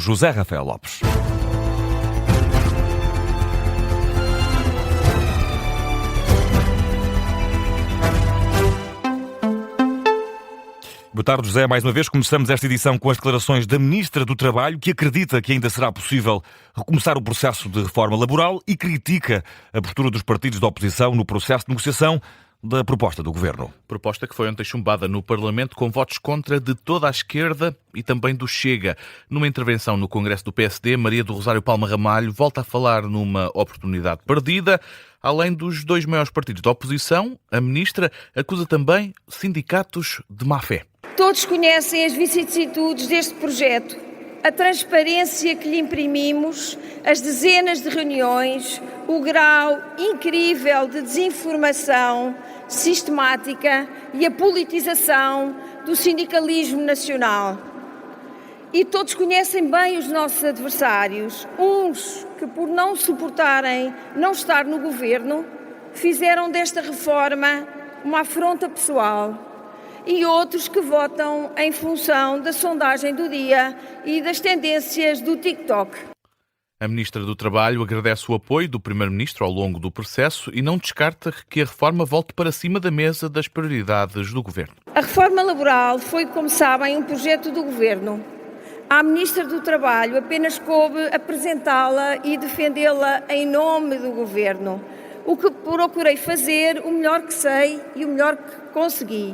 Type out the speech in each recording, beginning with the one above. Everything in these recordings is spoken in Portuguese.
José Rafael Lopes. Boa tarde, José. Mais uma vez começamos esta edição com as declarações da Ministra do Trabalho, que acredita que ainda será possível recomeçar o processo de reforma laboral e critica a postura dos partidos da oposição no processo de negociação da proposta do Governo. Proposta que foi ontem chumbada no Parlamento com votos contra de toda a esquerda e também do Chega. Numa intervenção no Congresso do PSD, Maria do Rosário Palma Ramalho volta a falar numa oportunidade perdida. Além dos dois maiores partidos da oposição, a Ministra acusa também sindicatos de má-fé. Todos conhecem as vicissitudes deste projeto, a transparência que lhe imprimimos, as dezenas de reuniões, o grau incrível de desinformação sistemática e a politização do sindicalismo nacional. E todos conhecem bem os nossos adversários, uns que, por não suportarem não estar no governo, fizeram desta reforma uma afronta pessoal, e outros que votam em função da sondagem do dia e das tendências do TikTok. A Ministra do Trabalho agradece o apoio do Primeiro-Ministro ao longo do processo e não descarta que a reforma volte para cima da mesa das prioridades do Governo. A reforma laboral foi, como sabem, um projeto do Governo. À Ministra do Trabalho apenas coube apresentá-la e defendê-la em nome do Governo, o que procurei fazer o melhor que sei e o melhor que consegui.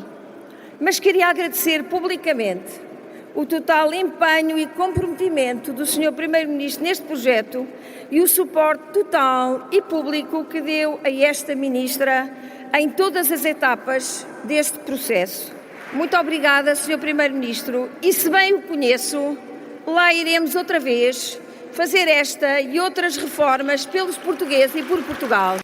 Mas queria agradecer publicamente o total empenho e comprometimento do Sr. Primeiro-Ministro neste projeto e o suporte total e público que deu a esta Ministra em todas as etapas deste processo. Muito obrigada, Sr. Primeiro-Ministro, e se bem o conheço, lá iremos outra vez fazer esta e outras reformas pelos portugueses e por Portugal.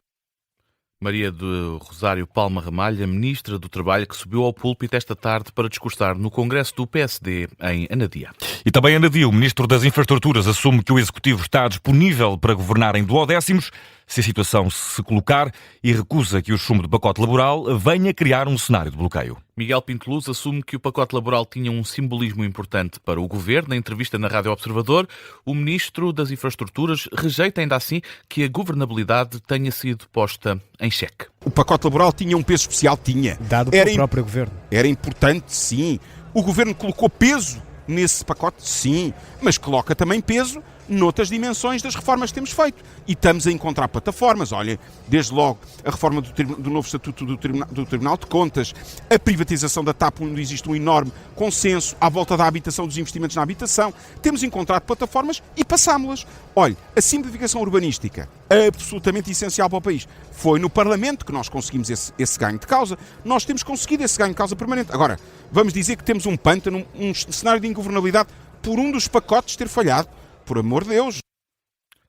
Maria do Rosário Palma Ramalho, a Ministra do Trabalho, que subiu ao púlpito esta tarde para discursar no Congresso do PSD em Anadia. E também em Anadia, o Ministro das Infraestruturas assume que o Executivo está disponível para governar em duodécimos se a situação se colocar e recusa que o chumbo do pacote laboral venha criar um cenário de bloqueio. Miguel Pinto Luz assume que o pacote laboral tinha um simbolismo importante para o Governo. Na entrevista na Rádio Observador, o Ministro das Infraestruturas rejeita ainda assim que a governabilidade tenha sido posta em xeque. O pacote laboral tinha um peso especial? Tinha. Dado pelo próprio Governo. Era importante, sim. O Governo colocou peso nesse pacote? Sim. Mas coloca também peso noutras dimensões das reformas que temos feito. E estamos a encontrar plataformas. Olhem, desde logo a reforma do novo Estatuto do Tribunal de Contas, a privatização da TAP, onde existe um enorme consenso à volta da habitação, dos investimentos na habitação. Temos encontrado plataformas e passámo-las. Olhe, a simplificação urbanística, absolutamente essencial para o país. Foi no Parlamento que nós conseguimos esse ganho de causa. Nós temos conseguido esse ganho de causa permanente. Agora, vamos dizer que temos um pântano, um cenário de ingovernabilidade por um dos pacotes ter falhado. Por amor de Deus.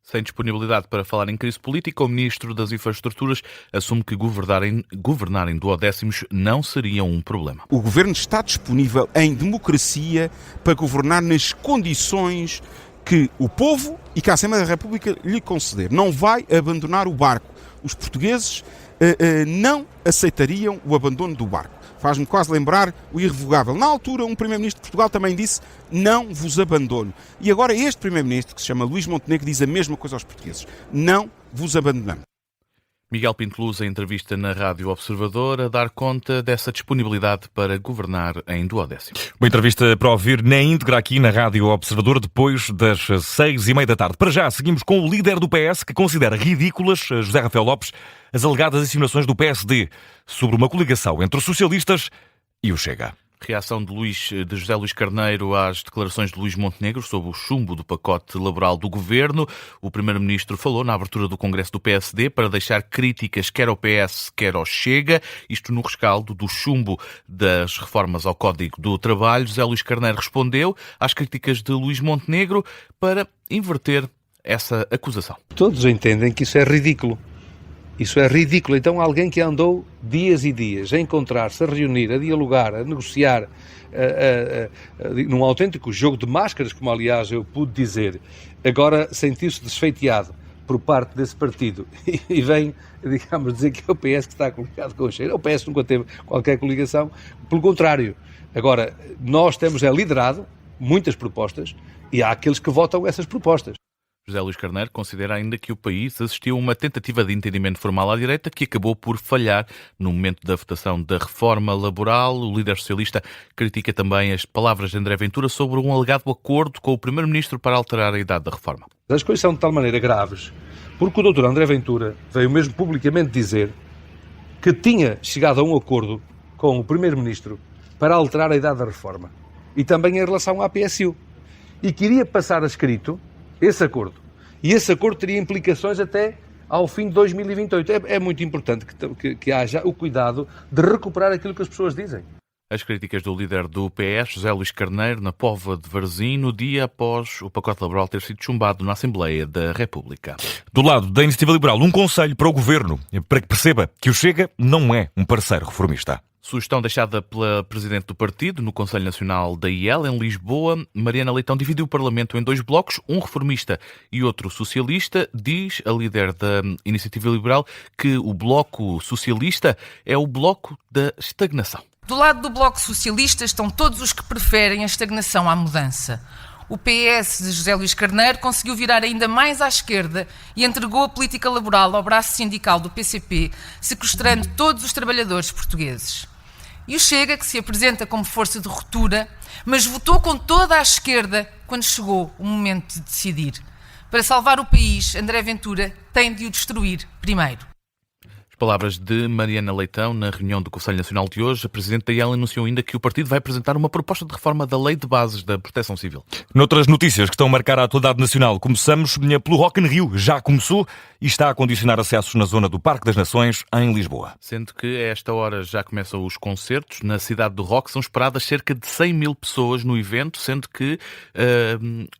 Sem disponibilidade para falar em crise política, o Ministro das Infraestruturas assume que governar em duodécimos não seria um problema. O Governo está disponível em democracia para governar nas condições que o povo e que a Assembleia da República lhe conceder. Não vai abandonar o barco. Os portugueses não aceitariam o abandono do barco. Faz-me quase lembrar o irrevogável. Na altura, um Primeiro-Ministro de Portugal também disse: não vos abandono. E agora este Primeiro-Ministro, que se chama Luís Montenegro, diz a mesma coisa aos portugueses: não vos abandonamos. Miguel Pinto Luz, em entrevista na Rádio Observador, a dar conta dessa disponibilidade para governar em duodécimos. Uma entrevista para ouvir na íntegra aqui na Rádio Observador depois das 6:30 da tarde. Para já, seguimos com o líder do PS, que considera ridículas, José Rafael Lopes, as alegadas insinuações do PSD sobre uma coligação entre os socialistas e o Chega. Reação de José Luís Carneiro às declarações de Luís Montenegro sobre o chumbo do pacote laboral do Governo. O Primeiro-Ministro falou na abertura do Congresso do PSD para deixar críticas quer ao PS, quer ao Chega, isto no rescaldo do chumbo das reformas ao Código do Trabalho. José Luís Carneiro respondeu às críticas de Luís Montenegro para inverter essa acusação. Todos entendem que isso é ridículo. Isso é ridículo. Então alguém que andou dias e dias a encontrar-se, a reunir, a dialogar, a negociar, num autêntico jogo de máscaras, como aliás eu pude dizer, agora sentiu-se desfeiteado por parte desse partido e vem, digamos, dizer que é o PS que está coligado com o Chega. O PS nunca teve qualquer coligação, pelo contrário. Agora, nós temos liderado muitas propostas E há aqueles que votam essas propostas. José Luís Carneiro considera ainda que o país assistiu a uma tentativa de entendimento formal à direita que acabou por falhar no momento da votação da reforma laboral. O líder socialista critica também as palavras de André Ventura sobre um alegado acordo com o primeiro-ministro para alterar a idade da reforma. As coisas são de tal maneira graves, porque o Dr. André Ventura veio mesmo publicamente dizer que tinha chegado a um acordo com o primeiro-ministro para alterar a idade da reforma e também em relação à PSU, e queria passar a escrito esse acordo. E esse acordo teria implicações até ao fim de 2028. É muito importante que haja o cuidado de recuperar aquilo que as pessoas dizem. As críticas do líder do PS, José Luís Carneiro, na Póvoa de Varzim, no dia após o pacote laboral ter sido chumbado na Assembleia da República. Do lado da Iniciativa Liberal, um conselho para o Governo, para que perceba que o Chega não é um parceiro reformista. Sugestão deixada pela Presidente do Partido no Conselho Nacional da IEL, em Lisboa. Mariana Leitão dividiu o Parlamento em dois blocos, um reformista e outro socialista. Diz a líder da Iniciativa Liberal que o bloco socialista é o bloco da estagnação. Do lado do Bloco Socialista estão todos os que preferem a estagnação à mudança. O PS de José Luís Carneiro conseguiu virar ainda mais à esquerda e entregou a política laboral ao braço sindical do PCP, sequestrando todos os trabalhadores portugueses. E o Chega, que se apresenta como força de ruptura, mas votou com toda a esquerda quando chegou o momento de decidir. Para salvar o país, André Ventura tem de o destruir primeiro. Palavras de Mariana Leitão na reunião do Conselho Nacional de hoje. A Presidente da IEL anunciou ainda que o partido vai apresentar uma proposta de reforma da Lei de Bases da Proteção Civil. Noutras notícias que estão a marcar a atualidade nacional, começamos pelo Rock in Rio. Já começou e está a condicionar acessos na zona do Parque das Nações, em Lisboa. Sendo que a esta hora já começam os concertos. Na cidade do Rock são esperadas cerca de 100 mil pessoas no evento, sendo que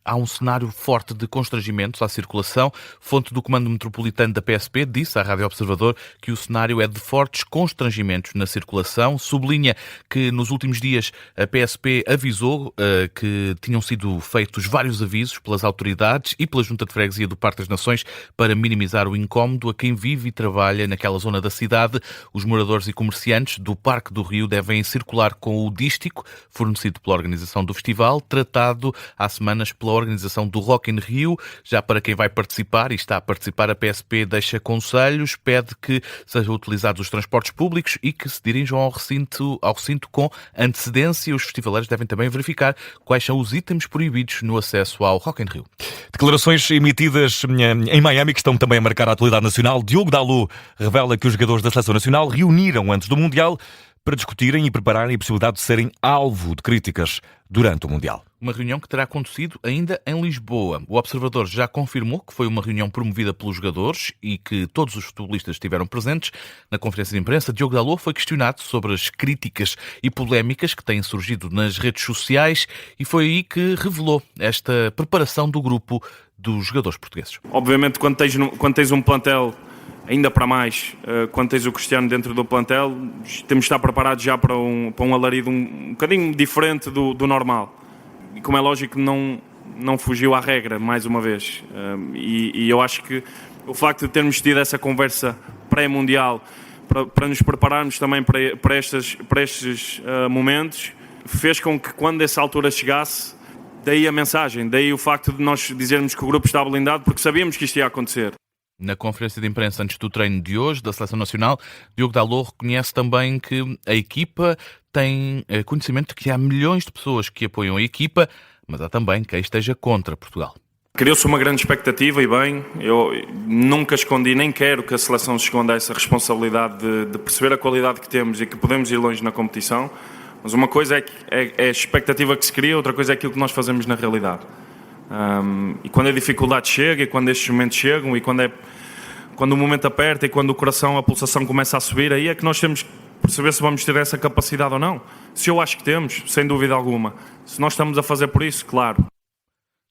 há um cenário forte de constrangimentos à circulação. Fonte do Comando Metropolitano da PSP disse à Rádio Observador que o cenário é de fortes constrangimentos na circulação. Sublinha que nos últimos dias a PSP avisou que tinham sido feitos vários avisos pelas autoridades e pela Junta de Freguesia do Parque das Nações para minimizar o incómodo a quem vive e trabalha naquela zona da cidade. Os moradores e comerciantes do Parque do Rio devem circular com o dístico fornecido pela organização do festival, tratado há semanas pela organização do Rock in Rio. Já para quem vai participar e está a participar, a PSP deixa conselhos, pede que sejam utilizados os transportes públicos e que se dirijam ao recinto com antecedência. Os festivaleiros devem também verificar quais são os itens proibidos no acesso ao Rock in Rio. Declarações emitidas em Miami que estão também a marcar a atualidade nacional. Diogo Dalot revela que os jogadores da Seleção Nacional reuniram antes do Mundial para discutirem e prepararem a possibilidade de serem alvo de críticas durante o Mundial. Uma reunião que terá acontecido ainda em Lisboa. O Observador já confirmou que foi uma reunião promovida pelos jogadores e que todos os futebolistas estiveram presentes. Na conferência de imprensa, Diogo Dalot foi questionado sobre as críticas e polémicas que têm surgido nas redes sociais e foi aí que revelou esta preparação do grupo dos jogadores portugueses. Obviamente, quando tens um plantel, ainda para mais, quando tens o Cristiano dentro do plantel, temos de estar preparados já para um alarido um bocadinho diferente do normal. E como é lógico, não fugiu à regra, mais uma vez. E eu acho que o facto de termos tido essa conversa pré-mundial, para nos prepararmos também para estes momentos, fez com que quando essa altura chegasse, daí a mensagem, daí o facto de nós dizermos que o grupo estava blindado, porque sabíamos que isto ia acontecer. Na conferência de imprensa antes do treino de hoje da Seleção Nacional, Diogo Dalot reconhece também que a equipa tem conhecimento de que há milhões de pessoas que apoiam a equipa, mas há também quem esteja contra Portugal. Criou-se uma grande expectativa e bem, eu nunca escondi, nem quero que a seleção se esconda essa responsabilidade de perceber a qualidade que temos e que podemos ir longe na competição, mas uma coisa é a expectativa que se cria, outra coisa é aquilo que nós fazemos na realidade. E quando a dificuldade chega, e quando estes momentos chegam, e quando o momento aperta, e quando o coração, a pulsação começa a subir, aí é que nós temos que perceber se vamos ter essa capacidade ou não. Se eu acho que temos, sem dúvida alguma. Se nós estamos a fazer por isso, claro.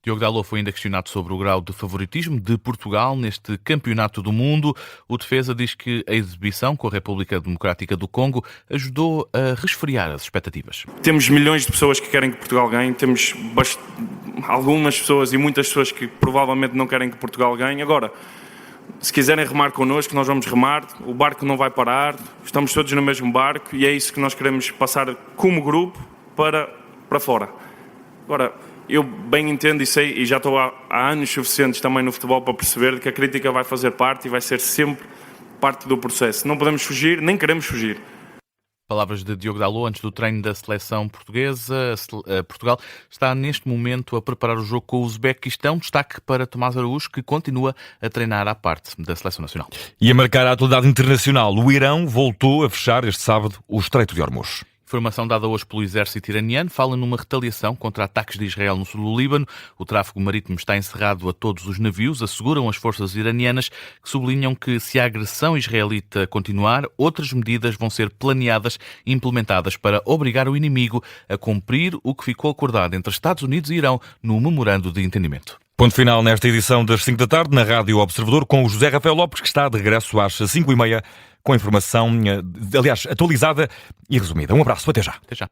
Diogo Dalot foi ainda questionado sobre o grau de favoritismo de Portugal neste campeonato do mundo. O defesa diz que a exibição com a República Democrática do Congo ajudou a resfriar as expectativas. Temos milhões de pessoas que querem que Portugal ganhe, temos algumas pessoas e muitas pessoas que provavelmente não querem que Portugal ganhe. Agora, se quiserem remar connosco, nós vamos remar, o barco não vai parar, estamos todos no mesmo barco e é isso que nós queremos passar como grupo para fora. Agora, Eu bem entendo e sei, e já estou há anos suficientes também no futebol para perceber que a crítica vai fazer parte e vai ser sempre parte do processo. Não podemos fugir, nem queremos fugir. Palavras de Diogo Dalot antes do treino da seleção portuguesa. Portugal está neste momento a preparar o jogo com o Uzbequistão. Destaque para Tomás Araújo, que continua a treinar à parte da seleção nacional. E a marcar a atualidade internacional, o Irão voltou a fechar este sábado o Estreito de Hormuz. Informação dada hoje pelo exército iraniano fala numa retaliação contra ataques de Israel no sul do Líbano. O tráfego marítimo está encerrado a todos os navios, asseguram as forças iranianas, que sublinham que se a agressão israelita continuar, outras medidas vão ser planeadas e implementadas para obrigar o inimigo a cumprir o que ficou acordado entre Estados Unidos e Irão no memorando de entendimento. Ponto final nesta edição das 5 da tarde na Rádio Observador com o José Rafael Lopes, que está de regresso às 5h30 com a informação, aliás, atualizada e resumida. Um abraço, até já. Até já.